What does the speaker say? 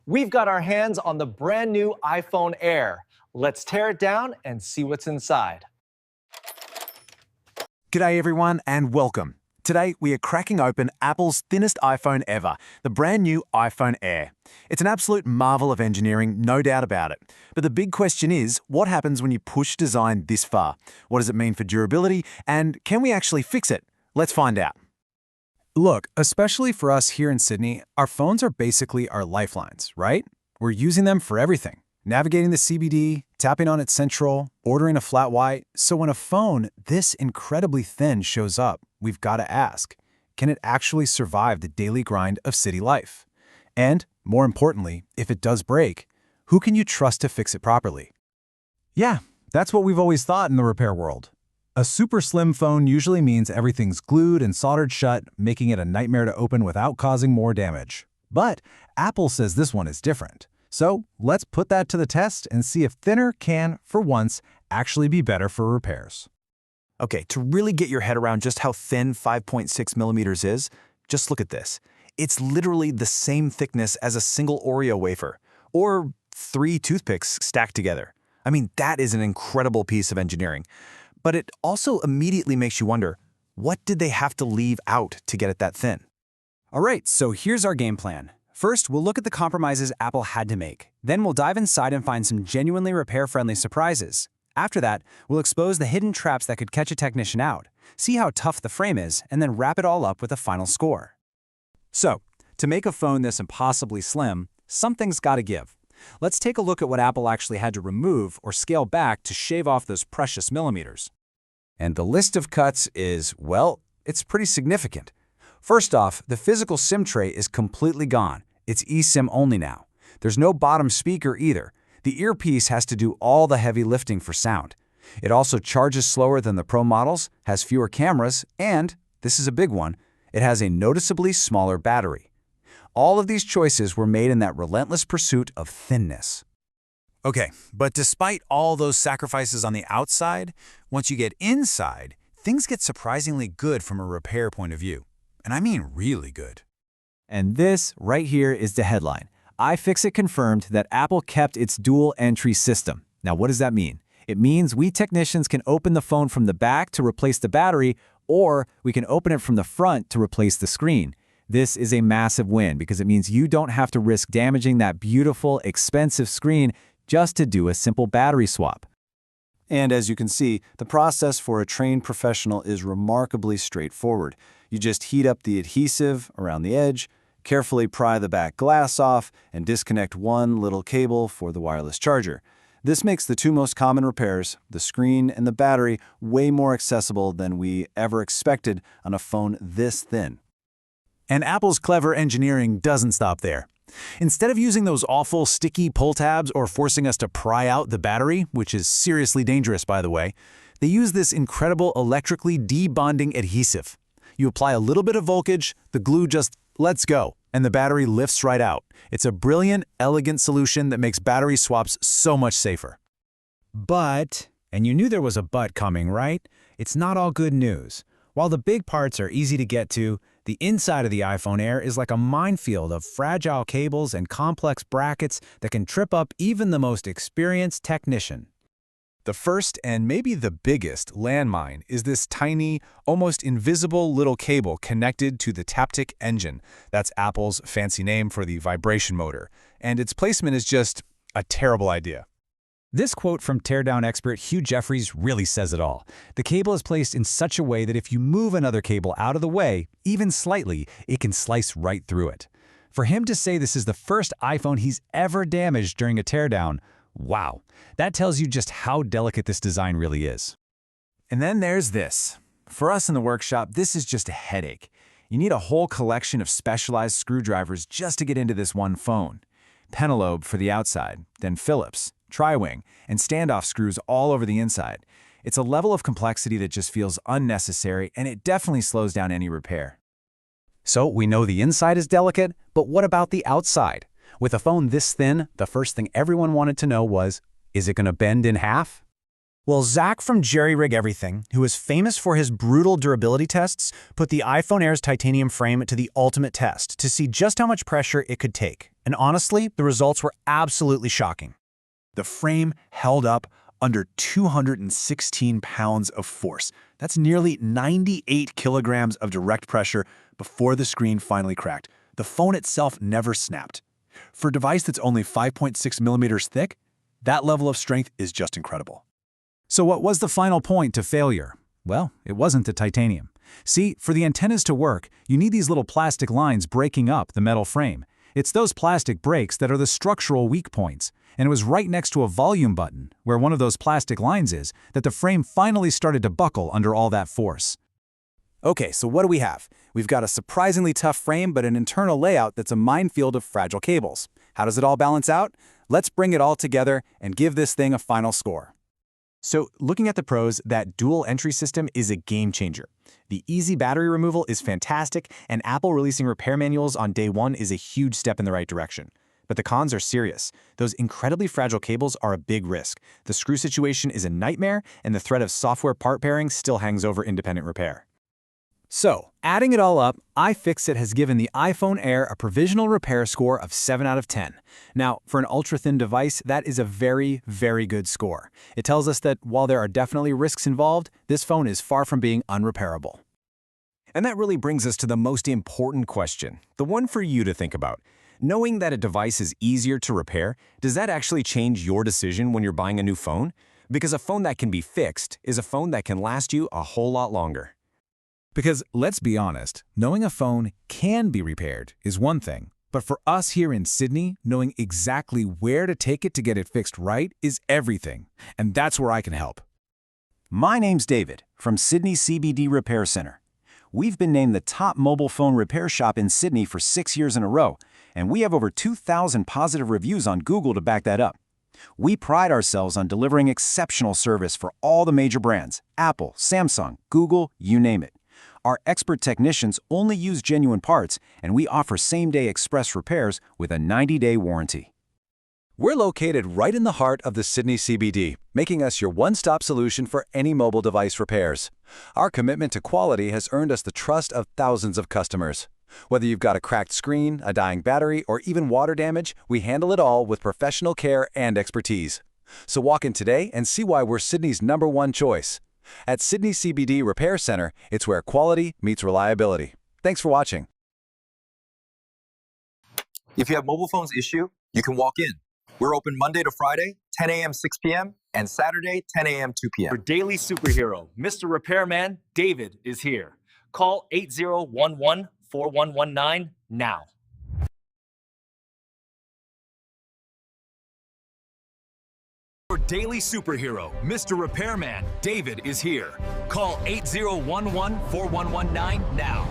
We've got our hands on the brand new iPhone Air. Let's tear it down and see what's inside. G'day everyone and welcome. Today we are cracking open Apple's thinnest iPhone ever, the brand new iPhone Air. It's an absolute marvel of engineering, no doubt about it. But the big question is, what happens when you push design this far? What does it mean for durability, and can we actually fix it? Let's find out. Look, especially for us here in Sydney, our phones are basically our lifelines, right? We're using them for everything. Navigating the CBD, tapping on its central, ordering a flat white. So when a phone this incredibly thin shows up, we've got to ask, can it actually survive the daily grind of city life? And, more importantly, if it does break, who can you trust to fix it properly? Yeah, that's what we've always thought in the repair world. A super slim phone usually means everything's glued and soldered shut, making it a nightmare to open without causing more damage. But Apple says this one is different. So let's put that to the test and see if thinner can, for once, actually be better for repairs. Okay, to really get your head around just how thin 5.6 millimeters is, just look at this. It's literally the same thickness as a single Oreo wafer, or 3 toothpicks stacked together. I mean, that is an incredible piece of engineering. But it also immediately makes you wonder, what did they have to leave out to get it that thin? All right, so here's our game plan. First, we'll look at the compromises Apple had to make. Then we'll dive inside and find some genuinely repair-friendly surprises. After that, we'll expose the hidden traps that could catch a technician out, see how tough the frame is, and then wrap it all up with a final score. So, to make a phone this impossibly slim, something's got to give. Let's take a look at what Apple actually had to remove or scale back to shave off those precious millimeters. And the list of cuts is, well, it's pretty significant. First off, the physical SIM tray is completely gone. It's eSIM only now. There's no bottom speaker either. The earpiece has to do all the heavy lifting for sound. It also charges slower than the Pro models, has fewer cameras, and, this is a big one, it has a noticeably smaller battery. All of these choices were made in that relentless pursuit of thinness. Okay, but despite all those sacrifices on the outside, once you get inside, things get surprisingly good from a repair point of view. And I mean really good. And this right here is the headline. iFixit confirmed that Apple kept its dual entry system. Now, what does that mean? It means we technicians can open the phone from the back to replace the battery, or we can open it from the front to replace the screen. This is a massive win because it means you don't have to risk damaging that beautiful, expensive screen just to do a simple battery swap. And as you can see, the process for a trained professional is remarkably straightforward. You just heat up the adhesive around the edge, carefully pry the back glass off, and disconnect one little cable for the wireless charger. This makes the two most common repairs, the screen and the battery, way more accessible than we ever expected on a phone this thin. And Apple's clever engineering doesn't stop there. Instead of using those awful sticky pull tabs or forcing us to pry out the battery, which is seriously dangerous by the way, they use this incredible electrically debonding adhesive. You apply a little bit of voltage, the glue just lets go, and the battery lifts right out. It's a brilliant, elegant solution that makes battery swaps so much safer. But, and you knew there was a but coming, right? It's not all good news. While the big parts are easy to get to, the inside of the iPhone Air is like a minefield of fragile cables and complex brackets that can trip up even the most experienced technician. The first and maybe the biggest landmine is this tiny, almost invisible little cable connected to the Taptic engine. That's Apple's fancy name for the vibration motor. And its placement is just a terrible idea. This quote from Teardown expert Hugh Jeffries really says it all. The cable is placed in such a way that if you move another cable out of the way, even slightly, it can slice right through it. For him to say this is the first iPhone he's ever damaged during a teardown, wow, that tells you just how delicate this design really is. And then there's this. For us in the workshop, this is just a headache. You need a whole collection of specialized screwdrivers just to get into this one phone. Penelope for the outside, then Phillips, tri-wing, and standoff screws all over the inside. It's a level of complexity that just feels unnecessary, and it definitely slows down any repair. So we know the inside is delicate, but what about the outside? With a phone this thin, the first thing everyone wanted to know was, is it going to bend in half? Well, Zach from Jerry Rig Everything, who is famous for his brutal durability tests, put the iPhone Air's titanium frame to the ultimate test to see just how much pressure it could take. And honestly, the results were absolutely shocking. The frame held up under 216 pounds of force. That's nearly 98 kilograms of direct pressure before the screen finally cracked. The phone itself never snapped. For a device that's only 5.6 millimeters thick, that level of strength is just incredible. So what was the final point to failure? Well, it wasn't the titanium. See, for the antennas to work, you need these little plastic lines breaking up the metal frame. It's those plastic breaks that are the structural weak points. And it was right next to a volume button, where one of those plastic lines is, that the frame finally started to buckle under all that force. Okay, so what do we have? We've got a surprisingly tough frame, but an internal layout that's a minefield of fragile cables. How does it all balance out? Let's bring it all together and give this thing a final score. So, looking at the pros, that dual entry system is a game changer. The easy battery removal is fantastic, and Apple releasing repair manuals on day one is a huge step in the right direction. But the cons are serious. Those incredibly fragile cables are a big risk. The screw situation is a nightmare, and the threat of software part pairing still hangs over independent repair. So, adding it all up, iFixit has given the iPhone Air a provisional repair score of 7 out of 10. Now, for an ultra-thin device, that is a very, very good score. It tells us that while there are definitely risks involved, this phone is far from being unrepairable. And that really brings us to the most important question, the one for you to think about. Knowing that a device is easier to repair, does that actually change your decision when you're buying a new phone? Because a phone that can be fixed is a phone that can last you a whole lot longer. Because let's be honest, knowing a phone can be repaired is one thing. But for us here in Sydney, knowing exactly where to take it to get it fixed right is everything. And that's where I can help. My name's David from Sydney CBD Repair Center. We've been named the top mobile phone repair shop in Sydney for 6 years in a row, and we have over 2,000 positive reviews on Google to back that up. We pride ourselves on delivering exceptional service for all the major brands, Apple, Samsung, Google, you name it. Our expert technicians only use genuine parts, and we offer same-day express repairs with a 90-day warranty. We're located right in the heart of the Sydney CBD, making us your one-stop solution for any mobile device repairs. Our commitment to quality has earned us the trust of thousands of customers. Whether you've got a cracked screen, a dying battery, or even water damage, we handle it all with professional care and expertise. So walk in today and see why we're Sydney's #1 choice. At Sydney CBD Repair Center, it's where quality meets reliability. Thanks for watching. If you have mobile phones issue, you can walk in. We're open Monday to Friday, 10 a.m., 6 p.m., and Saturday, 10 a.m., 2 p.m. Your daily superhero, Mr. Repairman, David, is here. Call 8011-4119 now. Your daily superhero, Mr. Repairman, David, is here. Call 8011-4119 now.